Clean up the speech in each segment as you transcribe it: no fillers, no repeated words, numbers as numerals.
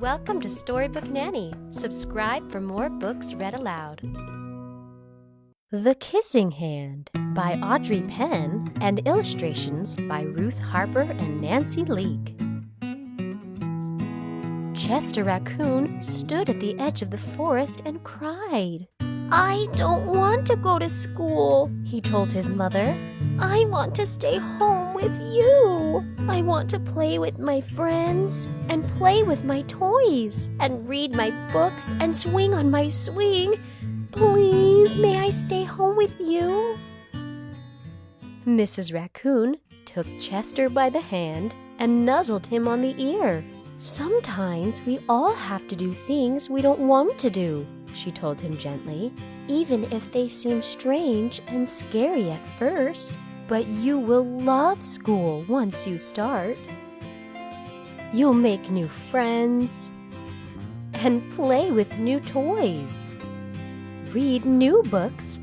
Welcome to Storybook Nanny. Subscribe for more books read aloud. The Kissing Hand by Audrey Penn and illustrations by Ruth Harper and Nancy Leake. Chester Raccoon stood at the edge of the forest and cried. "I don't want to go to school," he told his mother. "I want to stay home with you. I want to play with my friends and play with my toys and read my books and swing on my swing. Please, may I stay home with you?" Mrs. Raccoon took Chester by the hand and nuzzled him on the ear. "Sometimes we all have to do things we don't want to do," she told him gently, "even if they seem strange and scary at first. But you will love school once you start. You'll make new friends and play with new toys, read new books,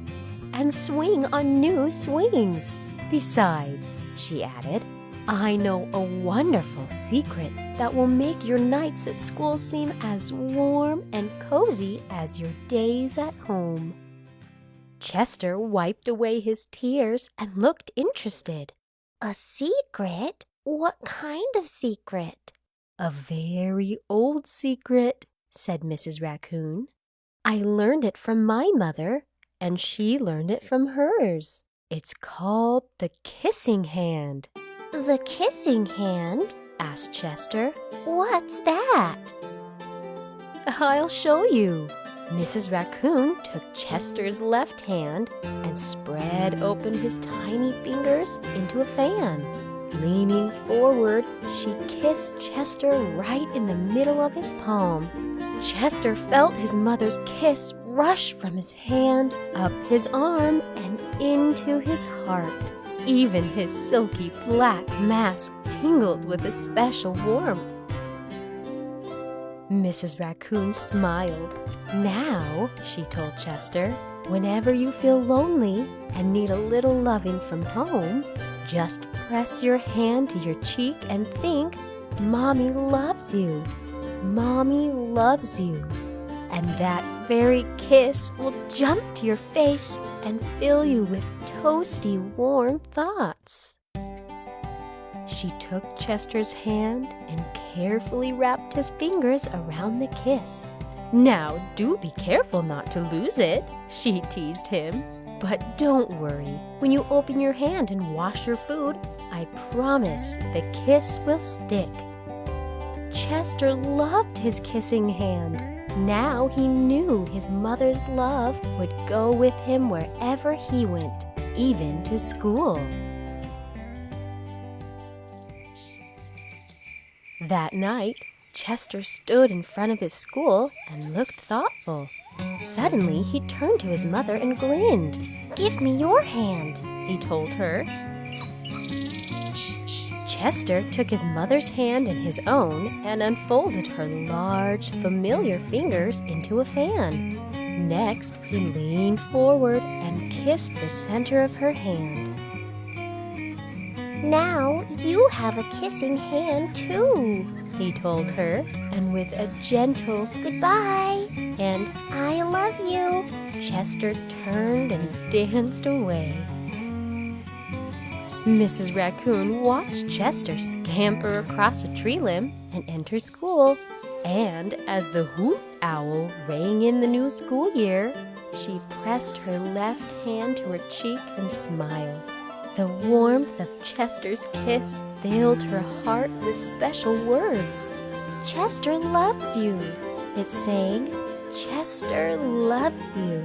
and swing on new swings. Besides," she added, "I know a wonderful secret that will make your nights at school seem as warm and cozy as your days at home." Chester wiped away his tears and looked interested. "A secret? What kind of secret?" "A very old secret," said Mrs. Raccoon. "I learned it from my mother, and she learned it from hers. It's called the Kissing Hand." "The Kissing Hand?" asked Chester. "What's that?" "I'll show you." Mrs. Raccoon took Chester's left hand and spread open his tiny fingers into a fan. Leaning forward, she kissed Chester right in the middle of his palm. Chester felt his mother's kiss rush from his hand, up his arm, and into his heart. Even his silky black mask tingled with a special warmth. Mrs. Raccoon smiled. "Now," she told Chester, "whenever you feel lonely and need a little loving from home, just press your hand to your cheek and think, 'Mommy loves you. Mommy loves you.' And that very kiss will jump to your face and fill you with toasty, warm thoughts." She took Chester's hand and carefully wrapped his fingers around the kiss. "Now, do be careful not to lose it," she teased him. "But don't worry, when you open your hand and wash your food, I promise the kiss will stick." Chester loved his kissing hand. Now he knew his mother's love would go with him wherever he went, even to school. That night, Chester stood in front of his school and looked thoughtful. Suddenly, he turned to his mother and grinned. "Give me your hand," he told her. Chester took his mother's hand in his own and unfolded her large, familiar fingers into a fan. Next, he leaned forward and kissed the center of her hand. "Now you have a kissing hand too," he told her, and with a gentle "goodbye" and "I love you," Chester turned and danced away. Mrs. Raccoon watched Chester scamper across a tree limb and enter school, and as the hoot owl rang in the new school year, she pressed her left hand to her cheek and smiled. The warmth of Chester's kiss filled her heart with special words. "Chester loves you," it sang. "Chester loves you."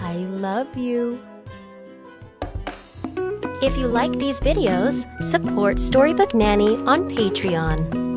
I love you. If you like these videos, support Storybook Nanny on Patreon.